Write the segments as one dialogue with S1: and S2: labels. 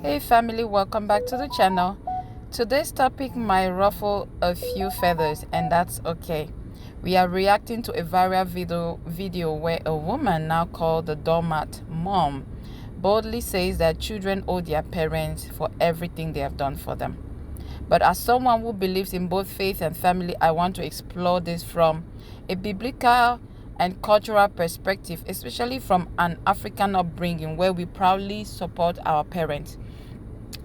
S1: Hey family, welcome back to the channel. Today's topic might ruffle a few feathers, and that's okay. We are reacting to a viral video where a woman, now called the Doormat Mom, boldly says that children owe their parents for everything they have done for them. But as someone who believes in both faith and family, I want to explore this from a biblical and cultural perspective, especially from an African upbringing where we proudly support our parents.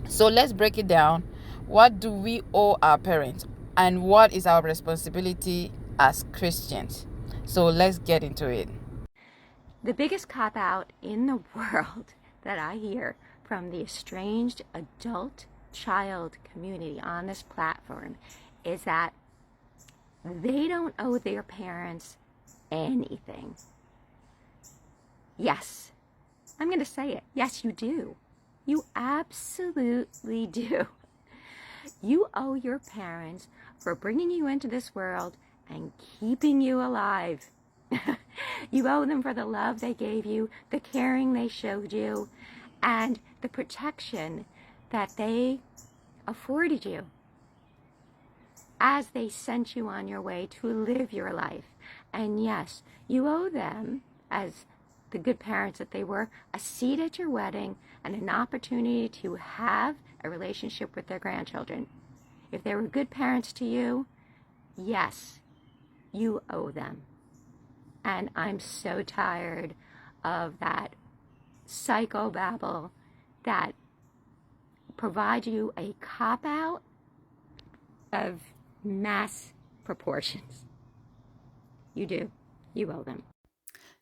S1: So let's break it down. What do we owe our parents? And what is our responsibility as Christians? So let's get into it.
S2: The biggest cop out in the world that I hear from the estranged adult child community on this platform is that they don't owe their parents anything. Yes, I'm going to say it. Yes, you do. You absolutely do. You owe your parents for bringing you into this world and keeping you alive. You owe them for the love they gave you, the caring they showed you, and the protection that they afforded you as they sent you on your way to live your life. And yes, you owe them, as the good parents that they were, a seat at your wedding and an opportunity to have a relationship with their grandchildren. If they were good parents to you, yes, you owe them. And I'm so tired of that psychobabble that provides you a cop-out of mass proportions. You do. You owe them.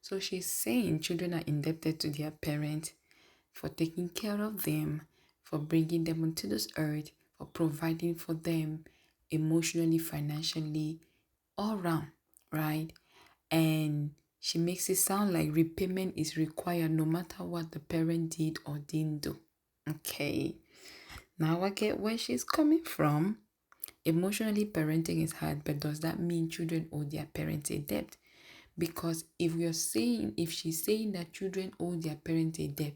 S1: So she's saying children are indebted to their parents for taking care of them, for bringing them onto this earth, for providing for them emotionally, financially, all round, right? And she makes it sound like repayment is required no matter what the parent did or didn't do. Okay, now I get where she's coming from. Emotionally, parenting is hard, but does that mean children owe their parents a debt? Because if she's saying that children owe their parents a debt,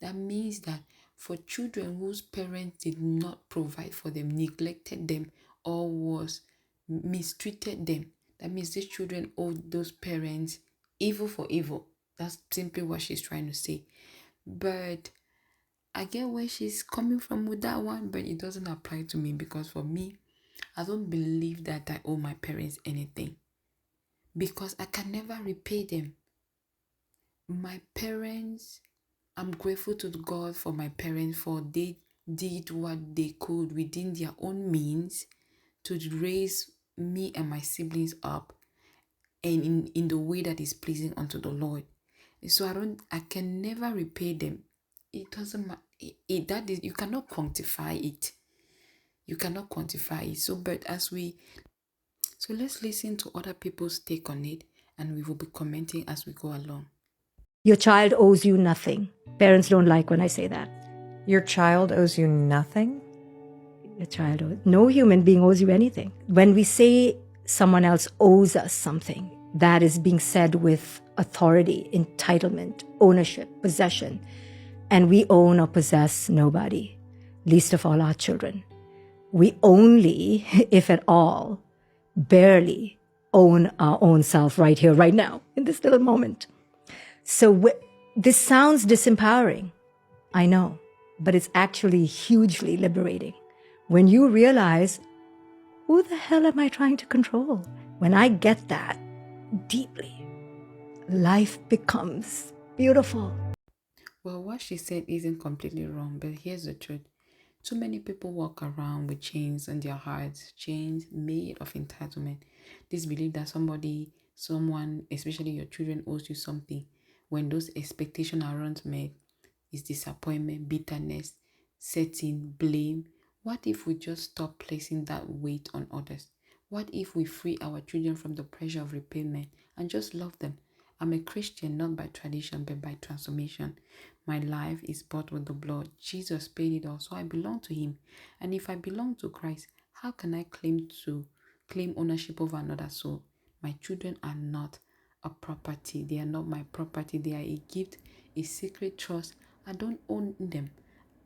S1: that means that for children whose parents did not provide for them, neglected them, or was mistreated them, that means these children owe those parents evil for evil. That's simply what she's trying to say. But I get where she's coming from with that one, but it doesn't apply to me because for me, I don't believe that I owe my parents anything because I can never repay them. My parents, I'm grateful to God for my parents for they did what they could within their own means to raise me and my siblings up and in the way that is pleasing unto the Lord. So I can never repay them. It doesn't matter. That is, you cannot quantify it. You cannot quantify it. So let's listen to other people's take on it, and we will be commenting as we go along.
S3: Your child owes you nothing. Parents don't like when I say that.
S4: Your child owes you nothing?
S3: No human being owes you anything. When we say someone else owes us something, that is being said with authority, entitlement, ownership, possession. And we own or possess nobody, least of all our children. We only, if at all, barely own our own self right here, right now, in this little moment. So this sounds disempowering, I know, but it's actually hugely liberating. When you realize, who the hell am I trying to control? When I get that deeply, life becomes beautiful.
S1: Well, what she said isn't completely wrong, but here's the truth. Too many people walk around with chains on their hearts, chains made of entitlement. This belief that someone, especially your children, owes you something. When those expectations aren't met, is disappointment, bitterness, setting, blame. What if we just stop placing that weight on others? What if we free our children from the pressure of repayment and just love them? I'm a Christian not by tradition but by transformation. My life is bought with the blood. Jesus paid it all, so I belong to him. And if I belong to Christ, how can I claim ownership over another soul? My children are not a property. They are not my property. They are a gift, a secret trust. I don't own them.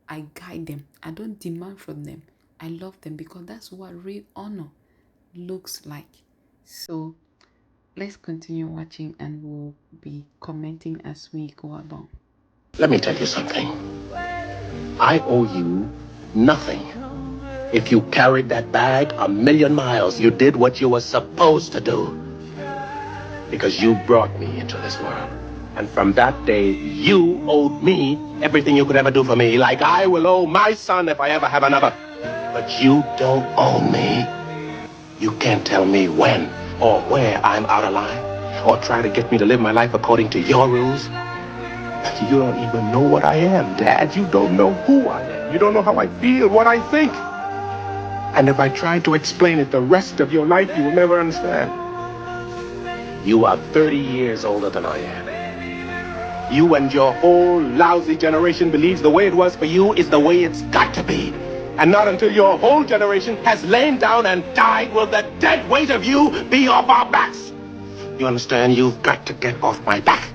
S1: I guide them. I don't demand from them. I love them because that's what real honor looks like. So let's continue watching and we'll be commenting as we go along.
S5: Let me tell you something. I owe you nothing. If you carried that bag a million miles, you did what you were supposed to do. Because you brought me into this world. And from that day, you owed me everything you could ever do for me, like I will owe my son if I ever have another. But you don't own me. You can't tell me when or where I'm out of line, or try to get me to live my life according to your rules. You don't even know what I am, Dad. You don't know who I am. You don't know how I feel, what I think. And if I try to explain it the rest of your life, you will never understand. You are 30 years older than I am. You and your whole lousy generation believes the way it was for you is the way it's got to be. And not until your whole generation has lain down and died will the dead weight of you be off our backs. You understand? You've got to get off my back.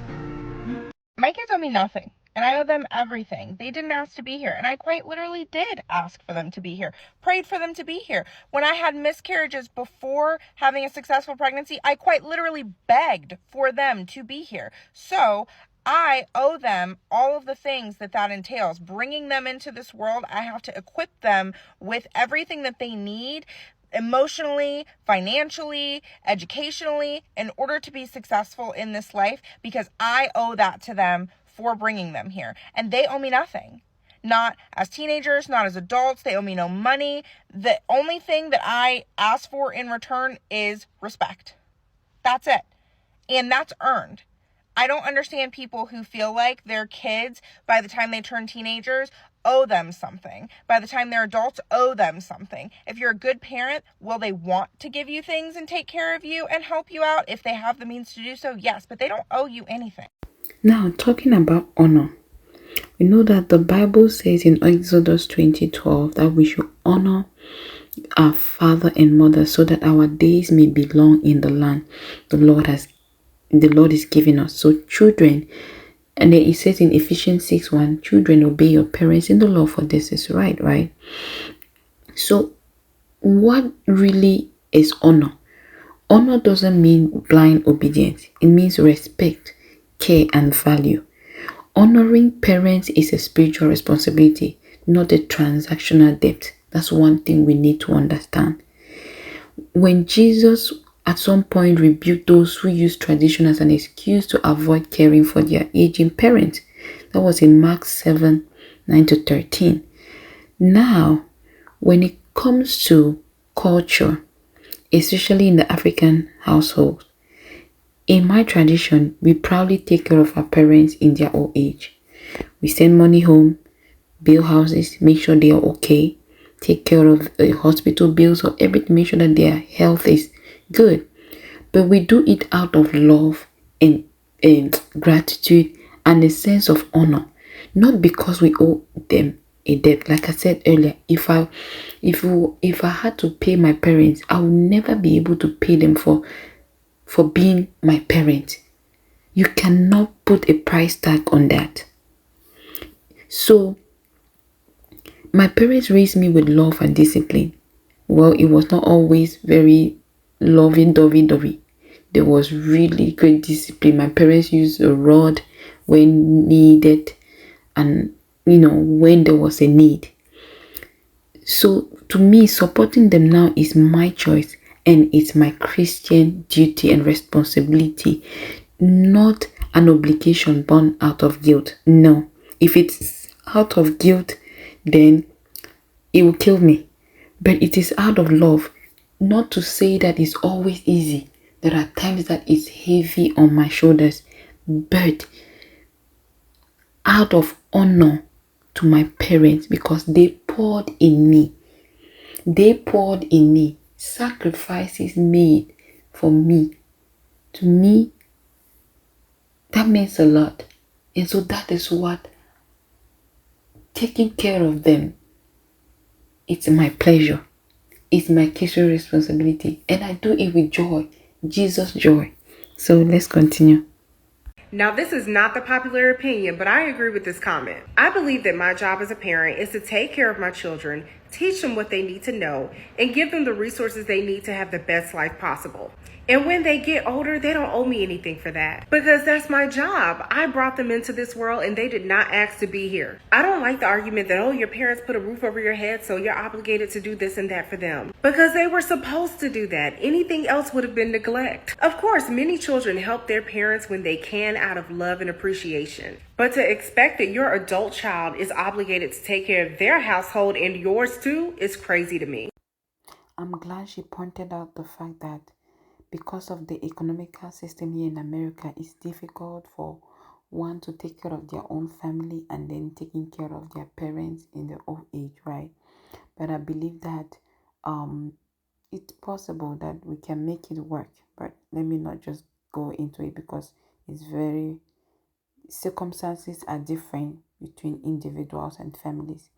S6: My kids owe me nothing, and I owe them everything. They didn't ask to be here, and I quite literally did ask for them to be here, prayed for them to be here. When I had miscarriages before having a successful pregnancy, I quite literally begged for them to be here. So I owe them all of the things that entails. Bringing them into this world, I have to equip them with everything that they need, emotionally, financially, educationally, in order to be successful in this life, because I owe that to them for bringing them here. And they owe me nothing. Not as teenagers, not as adults. They owe me no money. The only thing that I ask for in return is respect. That's it. And that's earned. I don't understand people who feel like their kids, by the time they turn teenagers, owe them something. By the time they're adults, owe them something. If you're a good parent, will they want to give you things and take care of you and help you out if they have the means to do so? Yes, but they don't owe you anything.
S1: Now, talking about honor, we know that the Bible says in Exodus 20:12 that we should honor our father and mother so that our days may be long in the land the Lord is giving us. So children, and then it says in Ephesians 6:1, children, obey your parents in the law, for this is right? So what really is honor? Honor doesn't mean blind obedience. It means respect, care, and value. Honoring parents is a spiritual responsibility, not a transactional debt. That's one thing we need to understand. When Jesus at some point rebuked those who use tradition as an excuse to avoid caring for their aging parents, that was in Mark 7:9-13. Now, when it comes to culture, especially in the African household, in my tradition, we proudly take care of our parents in their old age. We send money home, build houses, make sure they are okay, take care of the hospital bills or everything, make sure that their health is good. But we do it out of love and gratitude and a sense of honor, not because we owe them a debt. Like I said earlier, if I had to pay my parents, I would never be able to pay them for being my parent. You cannot put a price tag on that. So my parents raised me with love and discipline. Well, it was not always very loving dovey. There was really great discipline. My parents used a rod when needed, and when there was a need. So to me, supporting them now is my choice, and it's my Christian duty and responsibility, not an obligation born out of guilt. No, if it's out of guilt, then it will kill me. But it is out of love. Not to say that it's always easy. There are times that it's heavy on my shoulders, but out of honor to my parents, because they poured in me. Sacrifices made for me. To me, that means a lot. And so that is what taking care of them, it's my pleasure. It's my Christian responsibility. And I do it with joy. Jesus' joy. So let's continue.
S6: Now, this is not the popular opinion, but I agree with this comment. I believe that my job as a parent is to take care of my children, teach them what they need to know, and give them the resources they need to have the best life possible. And when they get older, they don't owe me anything for that because that's my job. I brought them into this world and they did not ask to be here. I don't like the argument that, oh, your parents put a roof over your head, so you're obligated to do this and that for them because they were supposed to do that. Anything else would have been neglect. Of course, many children help their parents when they can out of love and appreciation. But to expect that your adult child is obligated to take care of their household and yours too is crazy to me.
S1: I'm glad she pointed out the fact that because of the economical system here in America, it's difficult for one to take care of their own family and then taking care of their parents in their old age, right? But I believe that it's possible that we can make it work. But let me not just go into it because it's very circumstances are different between individuals and families.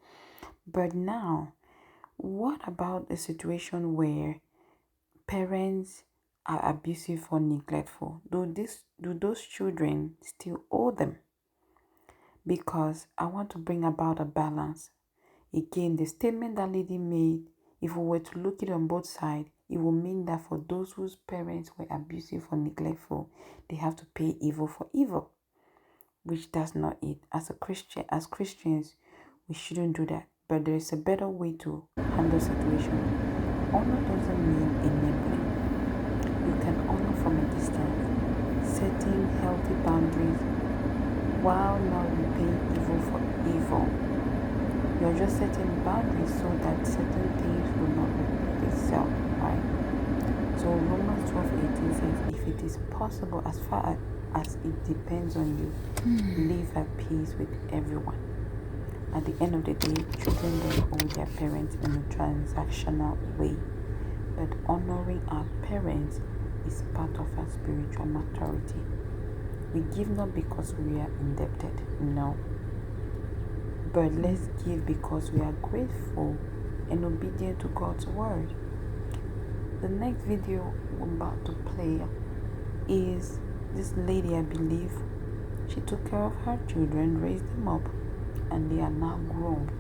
S1: But now, what about a situation where parents are abusive or neglectful? Do those children still owe them? Because I want to bring about a balance. Again, the statement that lady made, if we were to look at it on both sides, it will mean that for those whose parents were abusive or neglectful, they have to pay evil for evil, which does not it. As Christians, we shouldn't do that. But there is a better way to handle situation. Honor doesn't mean enabling. You can honor from a distance, setting healthy boundaries while not repaying evil for evil. You're just setting boundaries so that certain things will not repeat itself, right? So Romans 12:18 says, if it is possible, as far as it depends on you, live at peace with everyone. At the end of the day, children don't owe their parents in a transactional way, but honoring our parents is part of our spiritual maturity. We give not because we are indebted, no, but let's give because we are grateful and obedient to God's word. The next video I'm about to play is this lady, I believe. She took care of her children, raised them up, and they are now grown.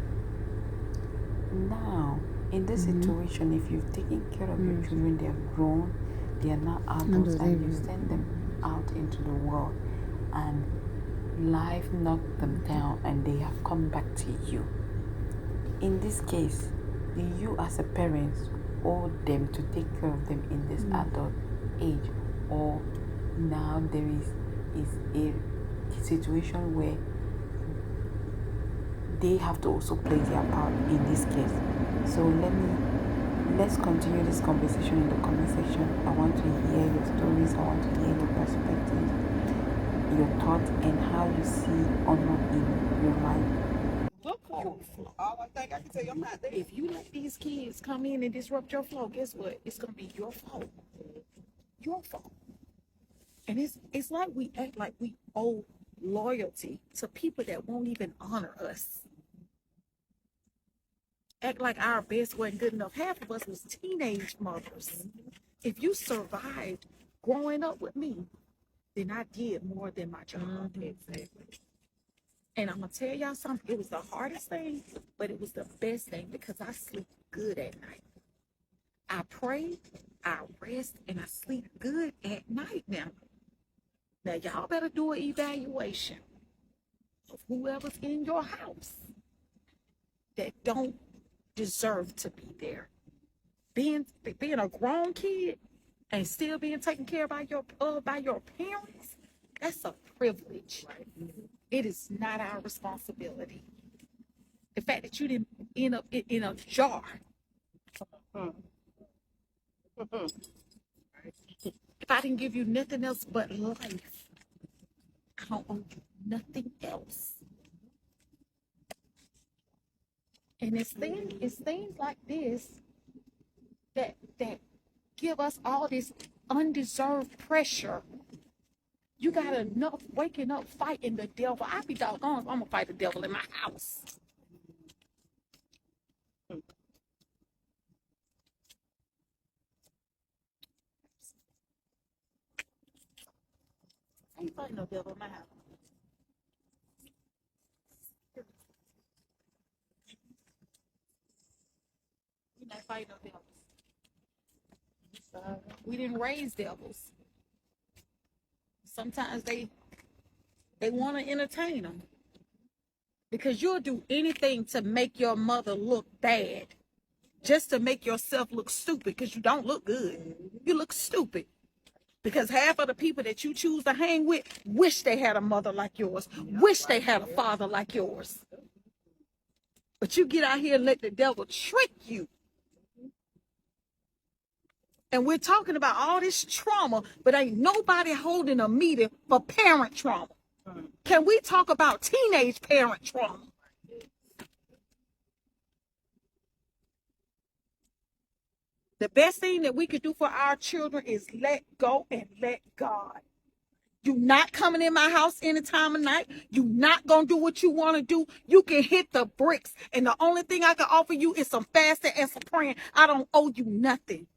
S1: Now, in this situation, if you've taken care of your children, they are grown, they are now adults, and you send them out into the world, and life knocked them down, and they have come back to you. In this case, do you as a parent owe them to take care of them in this adult age, or now there is a situation where they have to also play their part in this case? So let's continue this conversation in the comment section. I want to hear your stories. I want to hear your perspectives, your thoughts, and how you see honor in your life.
S7: Look for all I think I can tell you, I'm not there. If you let these kids come in and disrupt your flow, guess what? It's gonna be your fault. Your fault. And it's like we act like we owe loyalty to people that won't even honor us. Act like our best wasn't good enough. Half of us was teenage mothers. If you survived growing up with me, then I did more than my job. Exactly. And I'm gonna tell y'all something. It was the hardest thing, but it was the best thing because I sleep good at night. I pray, I rest, and I sleep good at night now. Now y'all better do an evaluation of whoever's in your house that don't deserve to be there. Being a grown kid and still being taken care of by your parents, that's a privilege. It is not our responsibility. The fact that you didn't end up in a jar. If I didn't give you nothing else but life, I don't owe you nothing else. And it's things like this that give us all this undeserved pressure. You got enough waking up fighting the devil. I be doggone if I'm gonna fight the devil in my house. I ain't fight no devil in my house. We not fighting no devils. We didn't raise devils. Sometimes they want to entertain them because you'll do anything to make your mother look bad, just to make yourself look stupid, because you don't look good. You look stupid. Because half of the people that you choose to hang with wish they had a mother like yours, wish they had a father like yours. But you get out here and let the devil trick you. And we're talking about all this trauma, but ain't nobody holding a meeting for parent trauma. Can we talk about teenage parent trauma? The best thing that we could do for our children is let go and let God. You not coming in my house any time of night. You not going to do what you want to do. You can hit the bricks. And the only thing I can offer you is some fasting and some praying. I don't owe you nothing.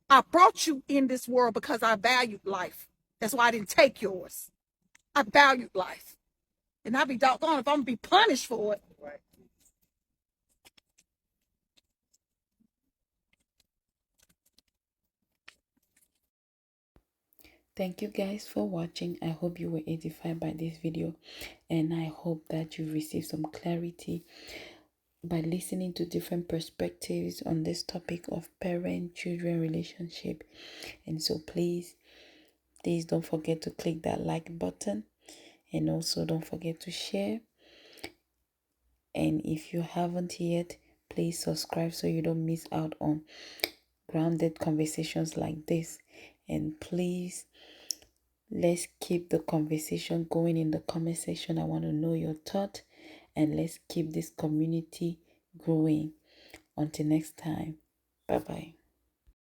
S7: I brought you in this world because I valued life. That's why I didn't take yours. I valued life. And I'd be doggone if I'm going to be punished for it.
S1: Thank you guys for watching. I hope you were edified by this video, and I hope that you received some clarity by listening to different perspectives on this topic of parent-children relationship. And so please don't forget to click that like button, and also don't forget to share. And if you haven't yet, please subscribe so you don't miss out on grounded conversations like this. And please, let's keep the conversation going in the comment section. I want to know your thought, and let's keep this community growing. Until next time, bye bye.